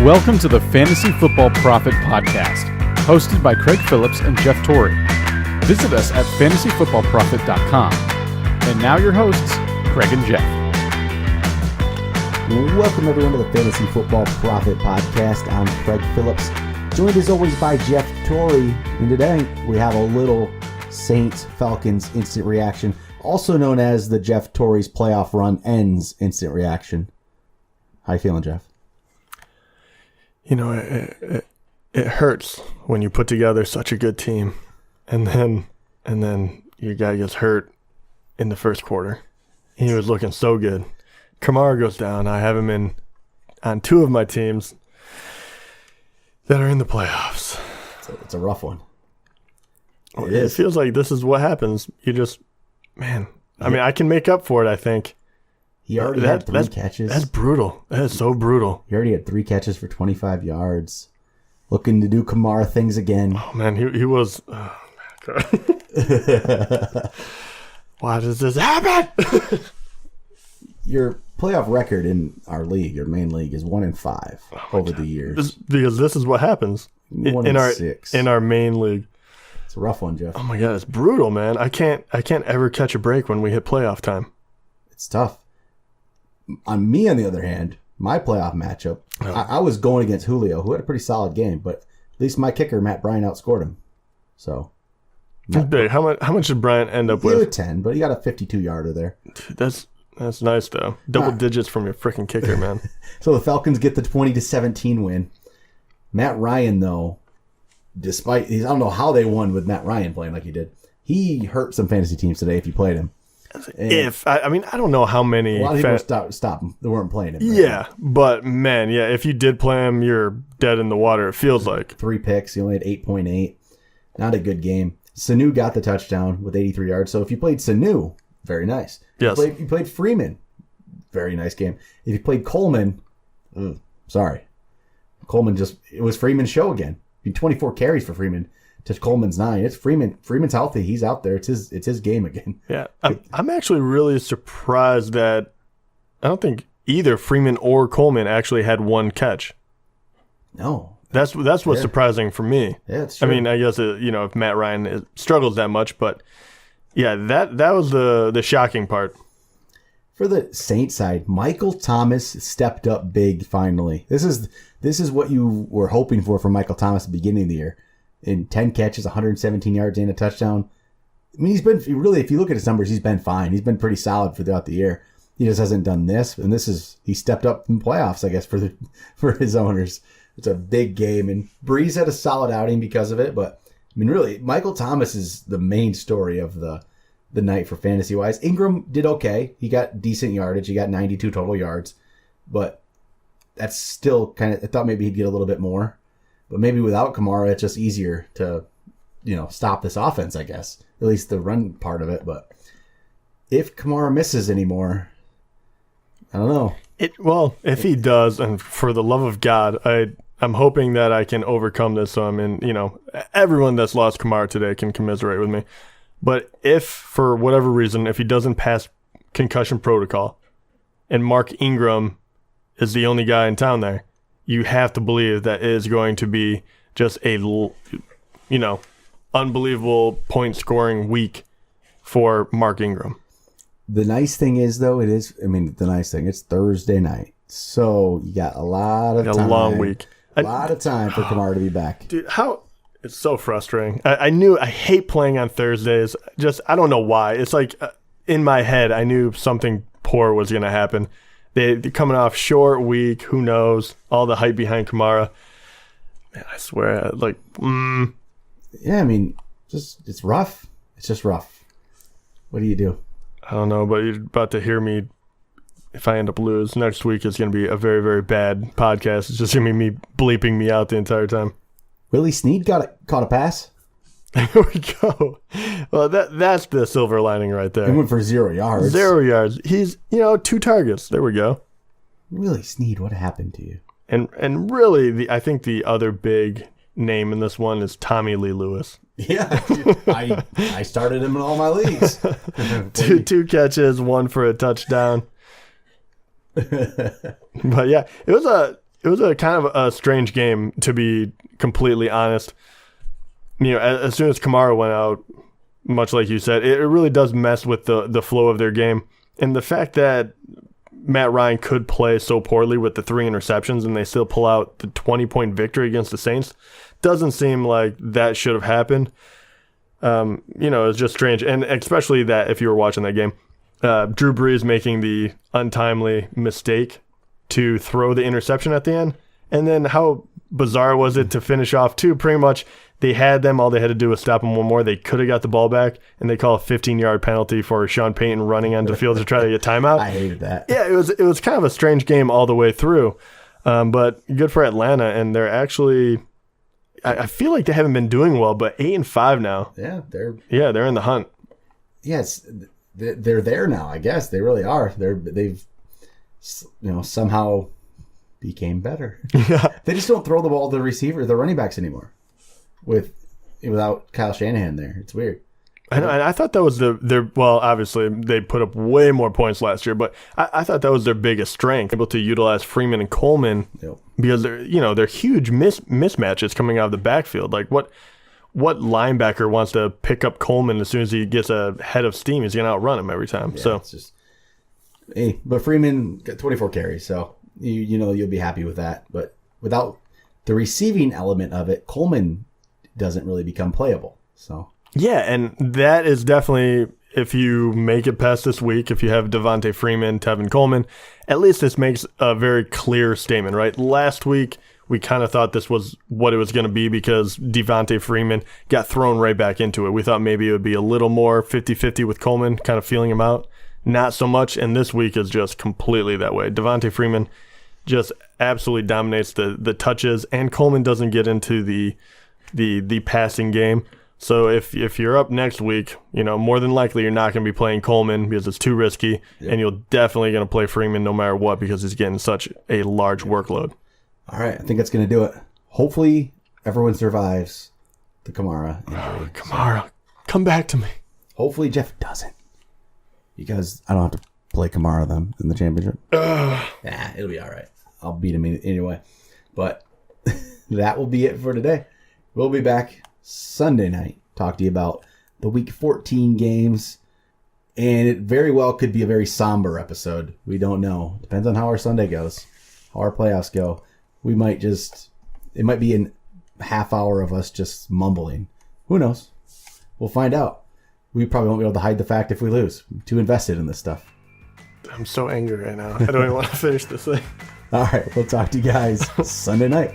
Welcome to the Fantasy Football Prophet Podcast, hosted by Craig Phillips and Jeff Torrey. Visit us at fantasyfootballprophet.com. And now your hosts, Craig and Jeff. Welcome everyone to the Fantasy Football Prophet Podcast. I'm Craig Phillips, joined as always by Jeff Torrey. And today we have a little Saints-Falcons instant reaction, also known as the Jeff Torrey's playoff run ends instant reaction. How you feeling, Jeff? You know, it hurts when you put together such a good team, and then your guy gets hurt in the first quarter. He was looking so good. Kamara goes down. I have him on two of my teams that are in the playoffs. It's a rough one. It feels like this is what happens. You just, man. I mean, I can make up for it, I think. He already had three catches. That's brutal. That is so brutal. He already had 3 catches for 25 yards. Looking to do Kamara things again. Oh, man. He was... Oh, God. Why does this happen? Your playoff record in our league, your main league, is 1-5 over the years. Because this is what happens in our main league. It's a rough one, Jeff. Oh my God, it's brutal, man. I can't ever catch a break when we hit playoff time. It's tough. On me, on the other hand, my playoff matchup, I was going against Julio, who had a pretty solid game, but at least my kicker, Matt Bryan, outscored him. So, how much did Bryan end up with? He had 10, but he got a 52-yarder there. Dude, that's nice though. Double digits from your freaking kicker, man. So the Falcons get the 20-17 win. Matt Ryan, though, I don't know how they won with Matt Ryan playing like he did. He hurt some fantasy teams today if you played him. I don't know how many. A lot of people stopped him. They weren't playing him. Right? Yeah, but man, yeah, if you did play him, you're dead in the water. It feels like 3 picks. He only had 8.8. Not a good game. Sanu got the touchdown with 83 yards. So if you played Sanu, very nice. Yes. You played Freeman, very nice game. If you played Coleman, sorry, Coleman it was Freeman's show again. 24 carries for Freeman to Coleman's 9. It's Freeman. Freeman's healthy. He's out there. It's his game again. Yeah, I'm actually really surprised that I don't think either Freeman or Coleman actually had 1 catch. No, that's what's surprising for me. Yeah, it's true. I mean, I guess if Matt Ryan struggles that much, but yeah, that was the shocking part. For the Saints side, Michael Thomas stepped up big finally. This is what you were hoping for from Michael Thomas at the beginning of the year. In 10 catches, 117 yards and a touchdown. I mean, he's been really, if you look at his numbers, he's been fine. He's been pretty solid throughout the year. He just hasn't done this, and he stepped up in playoffs, I guess, for his owners. It's a big game, and Breeze had a solid outing because of it. But I mean, really, Michael Thomas is the main story of the night for fantasy wise. Ingram did okay. He got decent yardage. He got 92 total yards, but that's still kind of. I thought maybe he'd get a little bit more. But maybe without Kamara, it's just easier to, stop this offense, I guess. At least the run part of it. But if Kamara misses anymore, I don't know. If he does, and for the love of God, I'm hoping that I can overcome this. So everyone that's lost Kamara today can commiserate with me. But if, for whatever reason, if he doesn't pass concussion protocol and Mark Ingram is the only guy in town there, you have to believe that it is going to be just a, unbelievable point-scoring week for Mark Ingram. The nice thing is, though, it's Thursday night. So you got a lot of time. A long week. A lot of time for Kamara to be back. Dude, it's so frustrating. I hate playing on Thursdays. I don't know why. It's like in my head, I knew something poor was going to happen. They're coming off short week. Who knows? All the hype behind Kamara. Man, I swear, Yeah, I mean, it's rough. It's just rough. What do you do? I don't know, but you're about to hear me. If I end up lose next week, it's going to be a very, very bad podcast. It's just going to be me bleeping me out the entire time. Willie Snead caught a pass. There we go. Well, that's the silver lining right there. He went for 0 yards. 0 yards. He's 2 targets. There we go. Willie Snead, what happened to you? And really, I think the other big name in this one is Tommy Lee Lewis. Yeah, I started him in all my leagues. two catches, 1 for a touchdown. But yeah, it was it was a kind of a strange game, to be completely honest. As soon as Kamara went out, much like you said, it really does mess with the flow of their game. And the fact that Matt Ryan could play so poorly with the 3 interceptions and they still pull out the 20-point victory against the Saints doesn't seem like that should have happened. It's just strange. And especially that if you were watching that game, Drew Brees making the untimely mistake to throw the interception at the end. And then how bizarre was it to finish off too? Pretty much they had them. All they had to do was stop them one more. They could have got the ball back, and they call a 15-yard penalty for Sean Payton running onto the field to try to get timeout. I hated that. Yeah, it was kind of a strange game all the way through. But good for Atlanta, and they're actually I feel like they haven't been doing well, but 8-5 now. Yeah, they're in the hunt. Yes, they're there now. I guess they really are. They've somehow became better. Yeah, they just don't throw the ball to the running backs anymore. Without Kyle Shanahan there, it's weird. And I thought that was their well, obviously they put up way more points last year, but I thought that was their biggest strength, able to utilize Freeman and Coleman. Yep. Because they're huge mismatches coming out of the backfield. Like what linebacker wants to pick up Coleman as soon as he gets a head of steam? He's gonna outrun him every time. Yeah, so it's just, but Freeman got 24 carries, so you'll be happy with that. But without the receiving element of it, Coleman doesn't really become playable. So yeah, and that is definitely, if you make it past this week, if you have Devontae Freeman, Tevin Coleman, at least this makes a very clear statement, right? Last week, we kind of thought this was what it was going to be because Devontae Freeman got thrown right back into it. We thought maybe it would be a little more 50-50 with Coleman, kind of feeling him out. Not so much, and this week is just completely that way. Devontae Freeman just absolutely dominates the touches, and Coleman doesn't get into the passing game. So if you're up next week, more than likely you're not going to be playing Coleman because it's too risky, and you're definitely going to play Freeman no matter what because he's getting such a large workload. All right, I think that's going to do it. Hopefully everyone survives the Kamara injury. Kamara, come back to me. Hopefully Jeff doesn't, because I don't have to play Kamara then in the championship. It'll be all right. I'll beat him anyway. But that will be it for today. We'll be back Sunday night, talk to you about the Week 14 games, and it very well could be a very somber episode. We don't know. Depends on how our Sunday goes, how our playoffs go. It might be a half hour of us just mumbling. Who knows? We'll find out. We probably won't be able to hide the fact if we lose. I'm too invested in this stuff. I'm so angry right now. I don't even want to finish this thing. All right, we'll talk to you guys Sunday night.